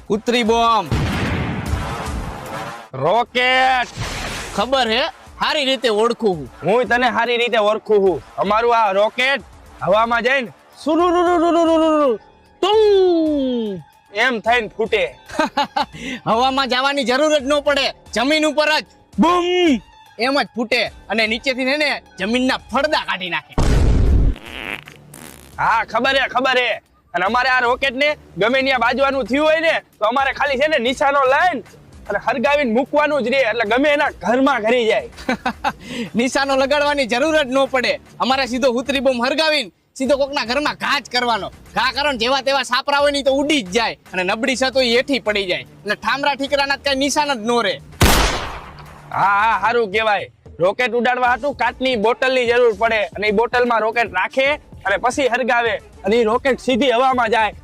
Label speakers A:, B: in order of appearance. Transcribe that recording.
A: ઉતરી bomb.
B: Rocket.
A: ખબર હે, સારી રીતે ઓળખું હું.
B: હું તને સારી રીતે ઓળખું છું. અમારું આ રોકેટ હવામાં જઈને સુરુરુરુરુરુરુરુ
A: તું
B: એમ થઈને ફૂટે.
A: હવામાં જવાની જરૂર જ ન પડે, જમીન ઉપર જ બૂમ એમ જ ફૂટે અને નીચેથી ને જમીનના ફળદા કાઢી નાખે.
B: હા ખબર હે. અને અમારે આ રોકેટ ને ગમે ત્યાં બાજવાનું થયું હોય ને તો અમારે ખાલી છે ને નિશાનો લઈને અને હરગાવીને મૂકવાનું જ રહે, એટલે ગમે એના ઘરમાં ઘરી જાય.
A: નિશાનો લગાડવાની જરૂર જ ન પડે. અમારે સીધો ઉતરી બોમ્બ હરગાવીને સીધો કોકના ઘરમાં ઘા જ કરવાનો. ઘા કરો ને જેવા તેવા સાપરા હોય ની તો ઉડી જ જાય અને નબળી છે તો એ હેઠી પડી જાય. એટલે ઠામરા ઠીકરાના કઈ નિશાન જ ન રહે.
B: હા સારું કહેવાય. રોકેટ ઉડાડવા હાટુ કાચની બોટલની જરૂર પડે અને એ બોટલમાં રોકેટ રાખે અને પછી હરગાવે અને એ રોકેટ સીધી હવામાં જાય